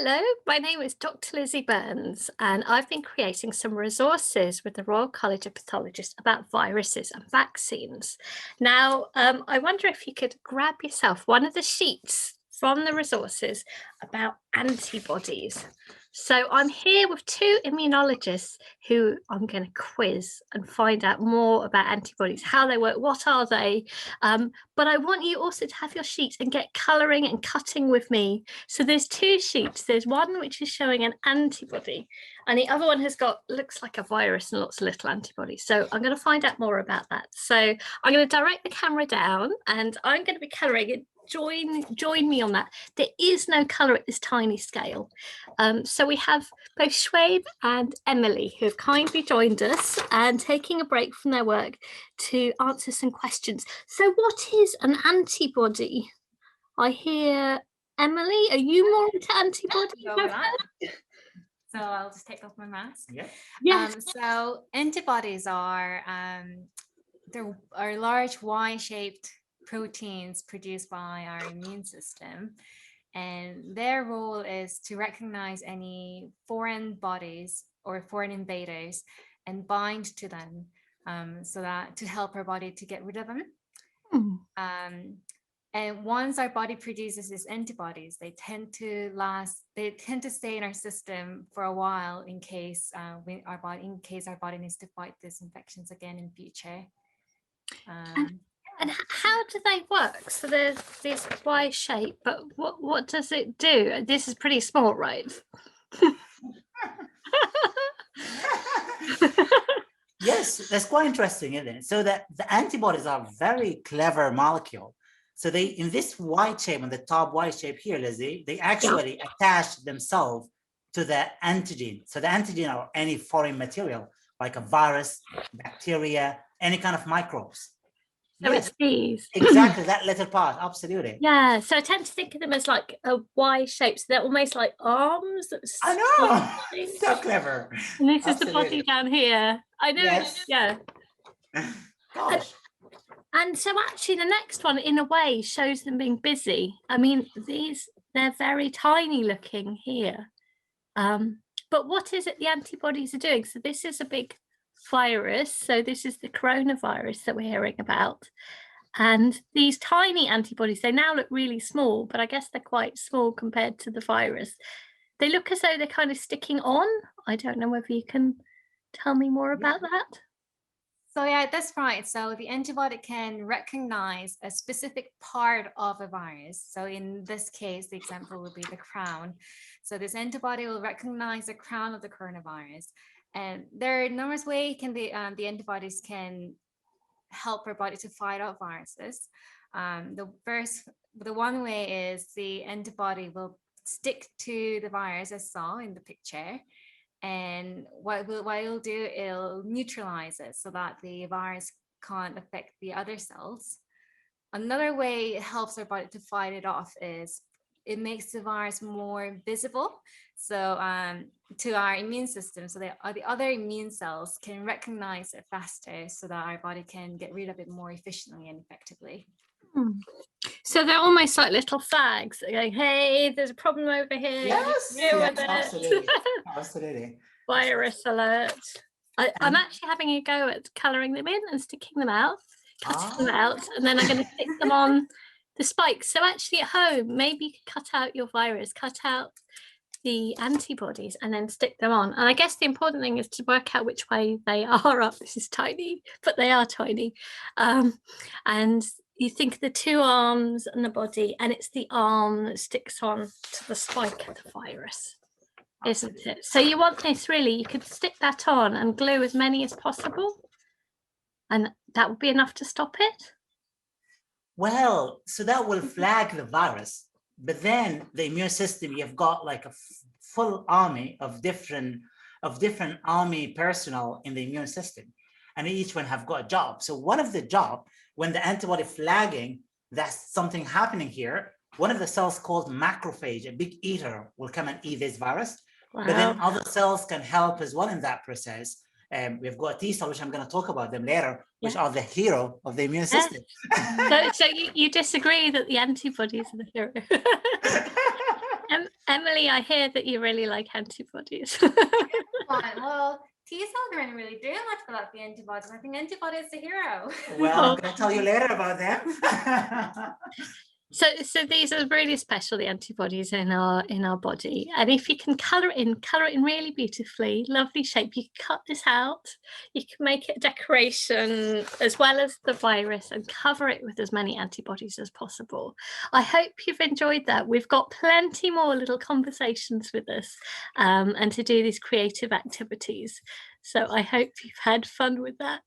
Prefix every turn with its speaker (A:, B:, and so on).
A: Hello, my name is Dr. Lizzie Burns, and I've been creating some resources with the Royal College of Pathologists about viruses and vaccines. Now, I wonder if you could grab yourself one of the sheets from the resources about antibodies. So I'm here with two immunologists who I'm going to quiz and find out more about antibodies, how they work, what are they. But I want you also to have your sheet and get colouring and cutting with me. So there's two sheets. There's one which is showing an antibody, and the other one has got looks like a virus and lots of little antibodies. So I'm going to find out more about that. So I'm going to direct the camera down, and I'm going to be colouring it. Join me on that. There is no colour at this tiny scale. So we have both Shuayb and Emily who have kindly joined us and taking a break from their work to answer some questions. So what is an antibody? I hear, Emily, are you more into antibodies?
B: So I'll just take off my mask.
C: Yeah.
A: Yes.
B: So antibodies are large Y-shaped proteins produced by our immune system, and their role is to recognize any foreign bodies or foreign invaders and bind to them, so that to help our body to get rid of them. And once our body produces these antibodies, they tend to stay in our system for a while in case our body needs to fight these infections again in future.
A: And how do they work? So there's this Y shape, but what does it do? This is pretty small, right?
C: Yes, that's quite interesting, isn't it? So that the antibodies are very clever molecule. So they, in this Y shape, on the top Y shape here, Lizzie, they actually attach themselves to the antigen. So the antigen are any foreign material, like a virus, bacteria, any kind of microbes.
A: So it's these.
C: Exactly, that little part, absolutely.
A: Yeah, so I tend to think of them as like a Y shape, so they're almost like arms.
C: I know, so clever.
A: And this is the body down here. I know,
C: yes.
A: Yeah.
C: Gosh.
A: And so actually the next one, in a way, shows them being busy. I mean, they're very tiny looking here. But what is it the antibodies are doing? So this is a big virus. So this is the coronavirus that we're hearing about. And these tiny antibodies, they now look really small, but I guess they're quite small compared to the virus. They look as though they're kind of sticking on. I don't know whether you can tell me more about that.
B: So yeah, that's right. So the antibody can recognize a specific part of a virus. So in this case, the example would be the crown. So this antibody will recognize the crown of the coronavirus. And there are numerous ways the antibodies can help our body to fight off viruses. The one way is the antibody will stick to the virus, as saw in the picture. And what it'll do, it'll neutralize it so that the virus can't affect the other cells. Another way it helps our body to fight it off is it makes the virus more visible. So to our immune system, so the other immune cells can recognize it faster so that our body can get rid of it more efficiently and effectively.
A: So they're almost like little flags. They're going, hey, there's a problem over here.
C: Yes, absolutely. Absolutely.
A: Virus alert. I'm actually having a go at colouring them in and sticking them out, cutting them out, and then I'm going to stick them on the spikes. So actually at home, maybe you could cut out your virus, cut out the antibodies and then stick them on. And I guess the important thing is to work out which way they are up. This is tiny, but they are tiny. And you think the two arms and the body, and it's the arm that sticks on to the spike of the virus, isn't it? So you want this really, you could stick that on and glue as many as possible, and that would be enough to stop it?
C: Well, so that will flag the virus, but then the immune system, you've got like a full army of different army personnel in the immune system, and each one have got a job. So one of the job, when the antibody flagging that's something happening here, one of the cells called macrophage, a big eater, will come and eat this virus. Wow. But then other cells can help as well in that process. We've got T cells, which I'm going to talk about them later, which are the hero of the immune system.
A: So you disagree that the antibodies are the hero? Emily, I hear that you really like antibodies.
B: Fine. Well, T cells are really doing much about the antibodies. I think antibodies is the hero.
C: Well, I'm going to tell you later about them.
A: So these are really special, the antibodies in our body. And if you can colour it in really beautifully, lovely shape, you can cut this out, you can make it a decoration as well as the virus and cover it with as many antibodies as possible. I hope you've enjoyed that. We've got plenty more little conversations with us and to do these creative activities. So I hope you've had fun with that.